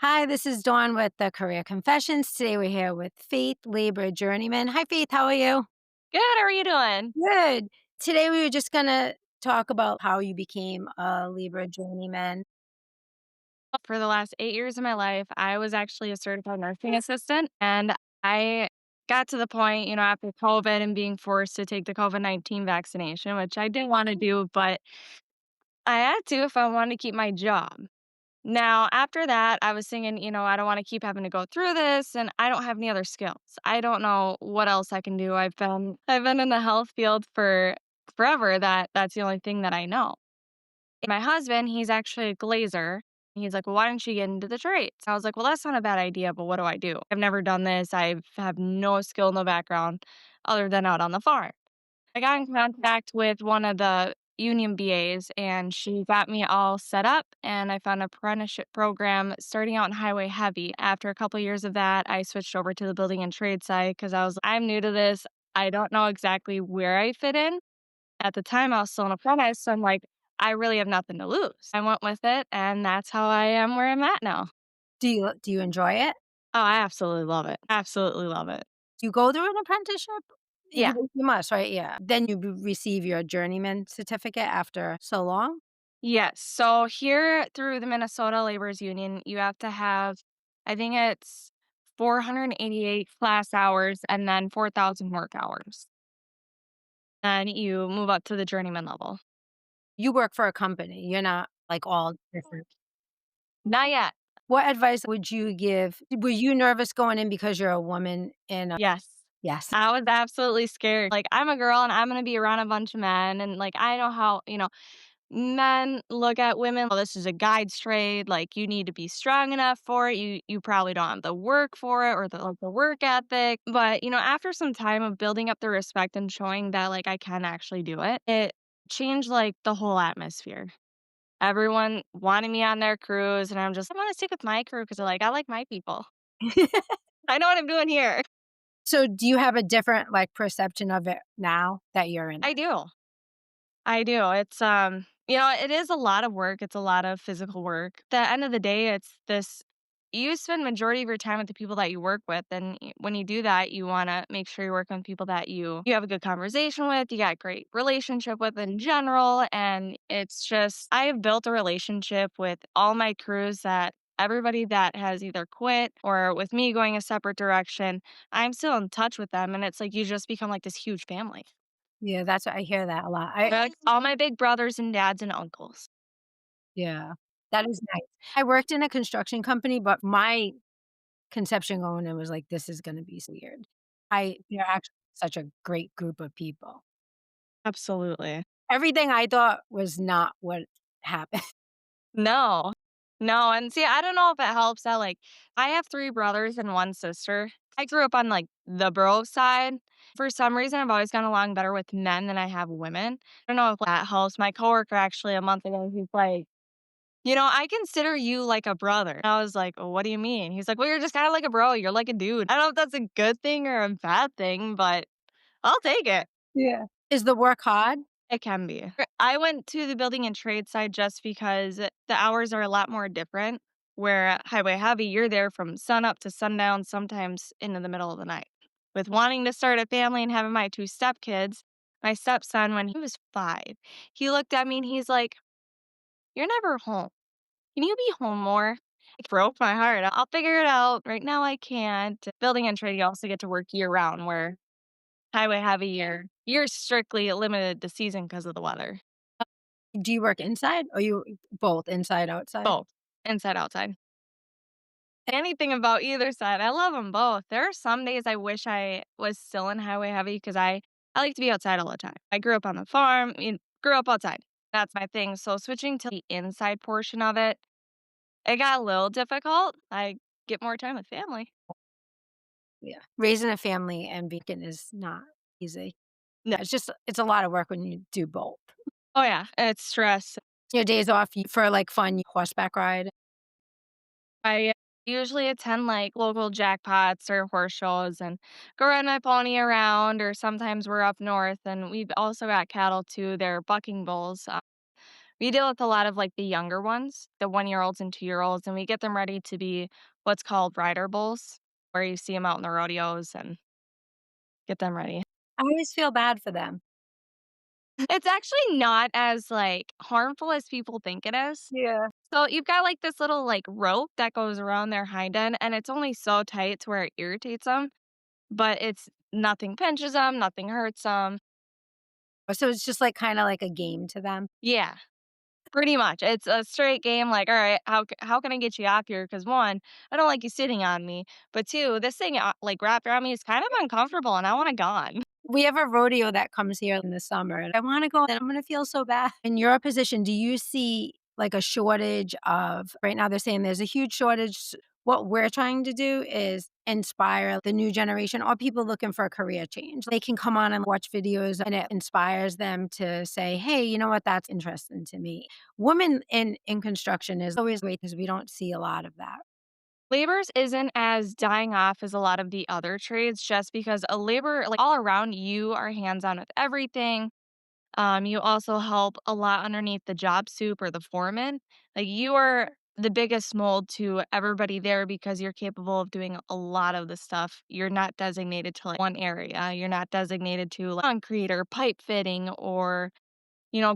Hi, this is Dawn with the Career Confessions. Today we're here with Faith, Laborer Journeyman. Hi, Faith. How are you? Good, how are you doing? Good. Today we were just going to talk about how you became a Laborer Journeyman. For the last 8 years of my life, I was actually a certified nursing assistant, and I got to the point, after COVID and being forced to take the COVID-19 vaccination, which I didn't wanna do, but I had to if I wanted to keep my job. Now, after that, I was thinking, I don't wanna keep having to go through this, and I don't have any other skills. I don't know what else I can do. I've been in the health field for forever, that's the only thing that I know. My husband, he's actually a glazer. He's like, "Well, why don't you get into the trades?" I was like, "Well, that's not a bad idea, but what do I do? I've never done this. I have no skill, no background other than out on the farm." I got in contact with one of the union BAs and she got me all set up and I found an apprenticeship program starting out in highway heavy. After a couple years of that, I switched over to the building and trade side because I'm new to this. I don't know exactly where I fit in. At the time, I was still an apprentice, so I'm like, "I really have nothing to lose." I went with it, and that's how I am where I'm at now. Do you enjoy it? Oh, I absolutely love it. Absolutely love it. Do you go through an apprenticeship? Yeah. You must, right? Yeah. Then you receive your journeyman certificate after so long? Yes. So here through the Minnesota Laborers Union, you have to have, I think it's 488 class hours and then 4,000 work hours. Then you move up to the journeyman level. You work for a company. You're not like all different. Not yet. What advice would you give? Were you nervous going in because you're a woman in a Yes. yes. I was absolutely scared. Like, I'm a girl and I'm gonna be around a bunch of men, and like, I know how, men look at women, "Well, this is a guy's trade, like, you need to be strong enough for it, you probably don't have the work for it or the work ethic," but, after some time of building up the respect and showing that, like, I can actually do it, it changed, like, the whole atmosphere. Everyone wanted me on their crews, and I wanna stick with my crew because I like my people. I know what I'm doing here. So, do you have a different, like, perception of it now that you're in it? I do. I do. It is a lot of work. It's a lot of physical work. At the end of the day, you spend majority of your time with the people that you work with. And when you do that, you want to make sure you're working with people that you have a good conversation with, you got a great relationship with in general. And it's just, I have built a relationship with all my crews that everybody that has either quit or with me going a separate direction, I'm still in touch with them. And it's like you just become like this huge family. Yeah, that's I hear that a lot. They're like all my big brothers and dads and uncles. Yeah, that is nice. I worked in a construction company, but my conception going in was like, "This is gonna be weird." They're actually such a great group of people. Absolutely. Everything I thought was not what happened. No. No, and see, I don't know if it helps that, like, I have 3 brothers and 1 sister. I grew up on, like, the bro side. For some reason, I've always gotten along better with men than I have women. I don't know if that helps. My coworker actually a month ago, he's like, "I consider you like a brother." And I was like, "Well, what do you mean?" He's like, "Well, you're just kinda like a bro. You're like a dude." I don't know if that's a good thing or a bad thing, but I'll take it. Yeah. Is the work hard? It can be. I went to the building and trade side just because the hours are a lot more different. Where at highway heavy, you're there from sun up to sundown, sometimes into the middle of the night. With wanting to start a family and having my 2 stepkids, my stepson, when he was 5, he looked at me and he's like, "You're never home. Can you be home more?" It broke my heart. I'll figure it out. Right now, I can't. Building and trade, you also get to work year round, where highway heavy, you're strictly limited to season because of the weather. Do you work inside or you both inside, outside? Both, inside, outside. Anything about either side, I love them both. There are some days I wish I was still in highway heavy because I like to be outside all the time. I grew up on the farm, grew up outside. That's my thing, so switching to the inside portion of it, it got a little difficult. I get more time with family. Yeah. Raising a family and vegan is not easy. No. It's a lot of work when you do both. Oh, yeah, it's stress. Your days off for, like, fun, you horseback ride? I usually attend, like, local jackpots or horse shows and go ride my pony around, or sometimes we're up north, and we've also got cattle too. They're bucking bulls. We deal with a lot of, like, the younger ones, the one-year-olds and two-year-olds, and we get them ready to be what's called rider bulls, where you see them out in the rodeos and get them ready. I always feel bad for them. It's actually not as, like, harmful as people think it is. Yeah. So, you've got, like, this little, like, rope that goes around their hind end, and it's only so tight to where it irritates them, but it's nothing pinches them, nothing hurts them. So it's just, like, kinda like a game to them? Yeah. Pretty much. It's a straight game, like, "Alright, how can I get you off here? Because 1, I don't like you sitting on me, but 2, this thing, like, wrapped around me is kind of uncomfortable, and I want it gone." We have a rodeo that comes here in the summer, and I wanna go, and I'm gonna feel so bad. In your position, do you see, like, a shortage of right now, they're saying there's a huge shortage. What we're trying to do is inspire the new generation or people looking for a career change. They can come on and watch videos, and it inspires them to say, "Hey, you know what? That's interesting to me." Women in construction is always great because we don't see a lot of that. Labor's isn't as dying off as a lot of the other trades just because a laborer like, all around, you are hands-on with everything. You also help a lot underneath the job soup or the foreman. Like, you are the biggest mold to everybody there because you're capable of doing a lot of the stuff. You're not designated to, like, one area. You're not designated to, like, concrete or pipe fitting or,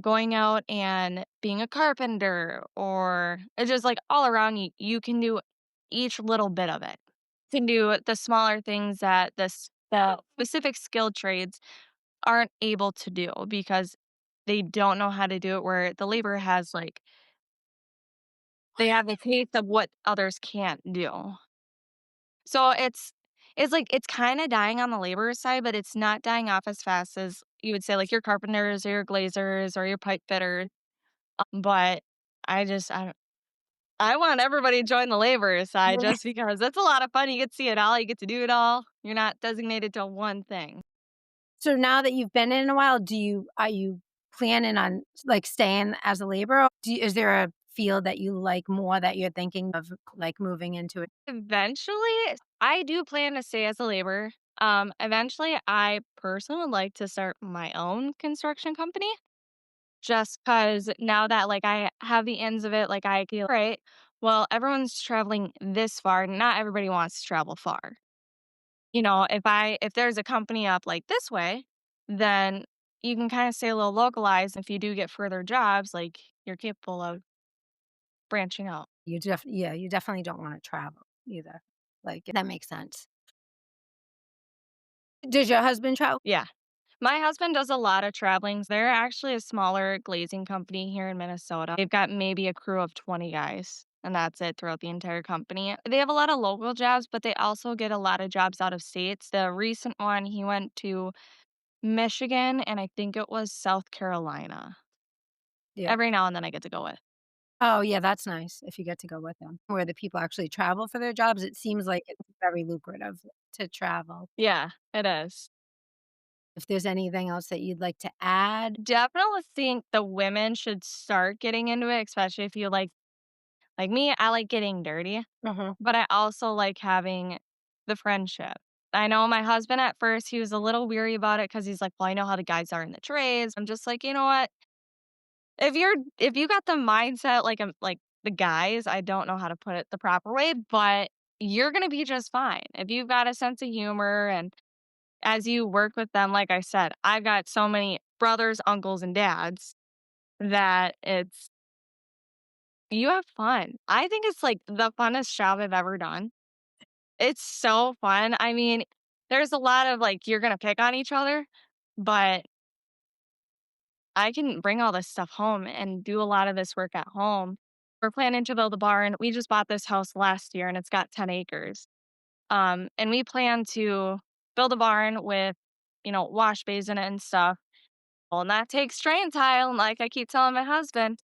going out and being a carpenter or it's just, like, all around you can do each little bit of it. You can do the smaller things that the specific skilled trades aren't able to do because they don't know how to do it where the labor has, like they have the taste of what others can't do. So it's like it's kinda dying on the labor side, but it's not dying off as fast as you would say, like, your carpenters or your glazers or your pipe fitters, but I want everybody to join the labor side just because it's a lot of fun, you get to see it all, you get to do it all. You're not designated to one thing. So now that you've been in a while, are you planning on, like, staying as a laborer? Is there a field that you like more that you're thinking of, like, moving into it? Eventually, I do plan to stay as a laborer. Eventually, I personally would like to start my own construction company just because now that like I have the ends of it, like I feel right. Well, everyone's traveling this far. Not everybody wants to travel far. If there's a company up like this way, then you can kind of stay a little localized. If you do get further jobs, like you're capable of branching out. Yeah, you definitely don't wanna travel either. Like, that makes sense. Does your husband travel? Yeah. My husband does a lot of traveling. They're actually a smaller glazing company here in Minnesota. They've got maybe a crew of 20 guys, and that's it throughout the entire company. They have a lot of local jobs, but they also get a lot of jobs out of states. The recent one, he went to Michigan and I think it was South Carolina. Yeah. Every now and then I get to go with. Oh, yeah, that's nice if you get to go with them. Where the people actually travel for their jobs, it seems like it's very lucrative to travel. Yeah, it is. If there's anything else that you'd like to add? Definitely think the women should start getting into it, especially if you like me, I like getting dirty. Uh-huh. But I also like having the friendship. I know my husband at first, he was a little weary about it because he's like, "Well, I know how the guys are in the trades." I'm just like, "You know what? If you got the mindset like the guys, I don't know how to put it the proper way, but you're gonna be just fine. If you've got a sense of humor and as you work with them, like I said, I've got so many brothers, uncles, and dads that it's you have fun. I think it's like the funnest job I've ever done. It's so fun. I mean, there's a lot of, like, you're gonna pick on each other, but I can bring all this stuff home and do a lot of this work at home. We're planning to build a barn. We just bought this house last year, and it's got 10 acres. And we plan to build a barn with, wash bays in it and stuff. Well, and that takes train tile, and like I keep telling my husband,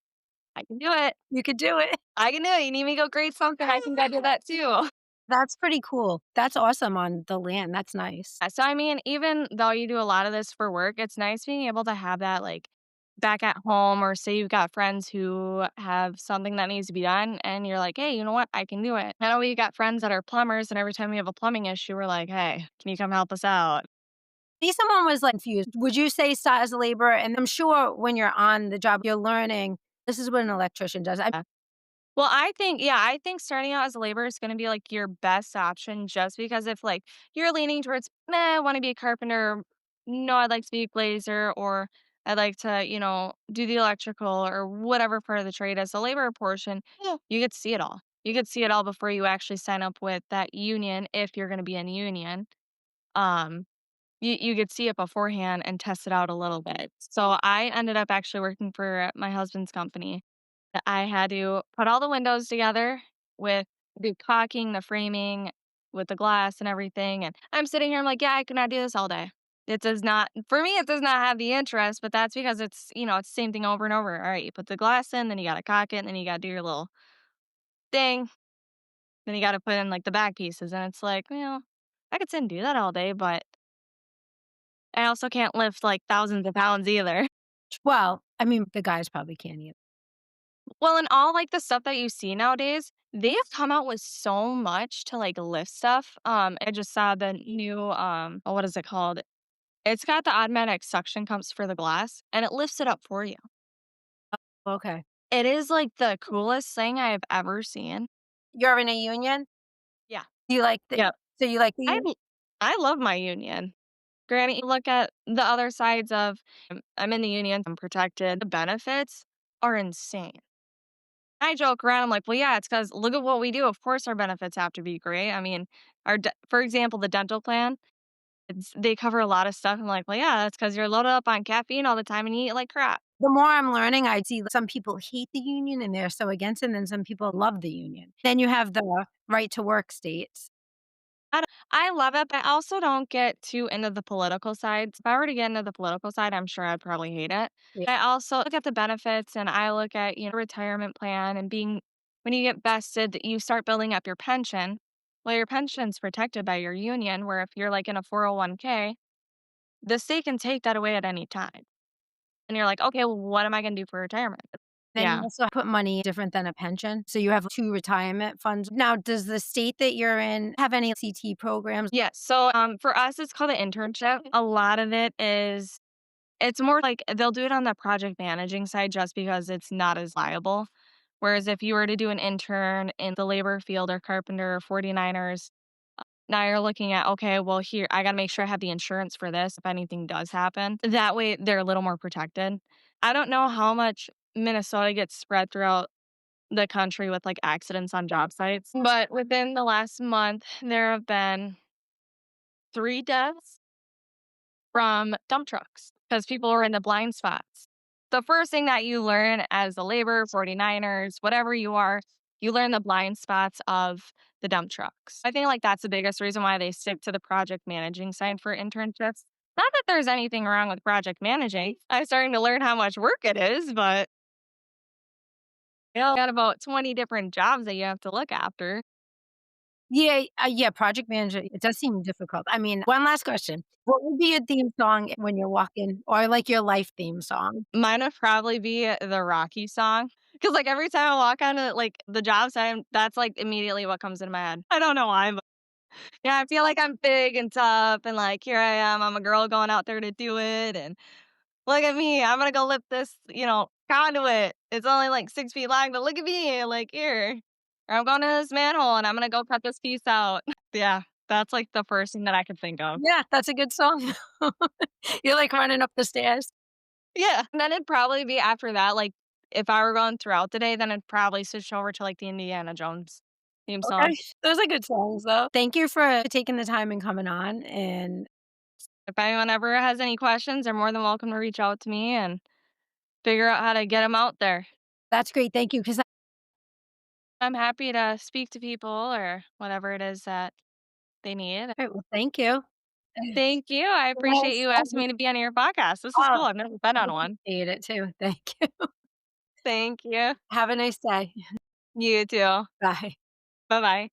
"I can do it. You could do it. I can do it. You need me to go grade something, I can go do that too." That's pretty cool. That's awesome on the land, that's nice. So, I mean, even though you do a lot of this for work, it's nice being able to have that, like, back at home or say you've got friends who have something that needs to be done and you're like, "Hey, you know what? I can do it." I know we got friends that are plumbers, and every time we have a plumbing issue, we're like, "Hey, can you come help us out?" See, someone was, like, confused. Would you say start as a laborer? And I'm sure when you're on the job, you're learning This is what an electrician does. I Yeah. Well, I think starting out as a laborer is gonna be, like, your best option just because if, like, you're leaning towards, "Meh, I wanna be a carpenter. No, I'd like to be a glazer," or "I'd like to, do the electrical," or whatever part of the trade as a laborer portion, you get to see it all. You get to see it all before you actually sign up with that union if you're gonna be in union. Um, you could see it beforehand and test it out a little bit. So I ended up actually working for my husband's company. I had to put all the windows together with the caulking, the framing, with the glass and everything, and I'm sitting here, I'm like, "Yeah, I could not do this all day." It does not for me, it does not have the interest, but that's because it's the same thing over and over. Alright, you put the glass in, then you gotta caulk it, and then you gotta do your little thing, then you gotta put in, like, the back pieces, and it's like, well, I could sit and do that all day, but I also can't lift, like, thousands of pounds either. well, I mean, the guys probably can't either. Well, and all, like, the stuff that you see nowadays, they have come out with so much to, like, lift stuff. I just saw the new, what is it called? It's got the automatic suction cups for the glass, and it lifts it up for you. Okay. It is, like, the coolest thing I have ever seen. You're in a union? Yeah. Do you like the Yep. so you like the I union? l I love my union. Granted, you look at the other sides of I'm in the union, I'm protected. The benefits are insane. I joke around, I'm like, "Well, yeah, it's because look at what we do, of course our benefits have to be great." I mean, for example, the dental plan, they cover a lot of stuff. I'm like, "Well, yeah, that's because 'cause you're loaded up on caffeine all the time and you eat like crap." The more I'm learning, I see some people hate the union and they're so against it, and then some people love the union. Then you have the right to work states. I love it, but I also don't get too into the political side. If I were to get into the political side, I'm sure I'd probably hate it. Yeah. I also look at the benefits and I look at, retirement plan and being when you get vested, you start building up your pension. Well, your pension's protected by your union, where if you're like in a 401k, the state can take that away at any time. And you're like, okay, well, what am I going to do for retirement? Then you Yeah. also put money different than a pension, so you have 2 retirement funds. Now, does the state that you're in have any CT programs? Yes. So for us, it's called an internship. A lot of it is it's more like they'll do it on the project managing side just because it's not as liable. Whereas if you were to do an intern in the labor field or carpenter or 49ers, now you're looking at, okay, well, here, I got to make sure I have the insurance for this if anything does happen. That way they're a little more protected. I don't know how much Minnesota gets spread throughout the country with like accidents on job sites, but within the last month, there have been 3 deaths from dump trucks because people are in the blind spots. The first thing that you learn as a laborer, 49ers, whatever you are, you learn the blind spots of the dump trucks. I think like that's the biggest reason why they stick to the project managing side for internships. Not that there's anything wrong with project managing. I'm starting to learn how much work it is, but got about 20 different jobs that you have to look after. Yeah, yeah, project manager, it does seem difficult. I mean, one last question. What would be your theme song when you're walking or, like, your life theme song? Mine would probably be the Rocky song, cause like, every time I walk onto, like, the job site, that's, like, immediately what comes into my head. I don't know why, but yeah, I feel like I'm big and tough and, like, here I am, I'm a girl going out there to do it, and look at me, I'm gonna go lift this, conduit. It's only, like, 6 feet long, but look at me, like, here. Or I'm going to this manhole, and I'm gonna go cut this piece out. Yeah, that's, like, the first thing that I could think of. Yeah, that's a good song. You're, like, running up the stairs. Yeah, and then it'd probably be after that, like, if I were going throughout the day, then I'd probably switch over to, like, the Indiana Jones theme Okay. song. Those are good songs, though. Thank you for taking the time and coming on, and If anyone ever has any questions, they're more than welcome to reach out to me and figure out how to get them out there. that's great, thank you, 'cause I'm happy to speak to people or whatever it is that they need. alright, well, thank you. Thank you. I appreciate Yes, you asking me to be on your podcast. This is oh, cool. I've never been I on one. appreciate it too. Thank you. Thank you. Have a nice day. You too. Bye. Bye bye.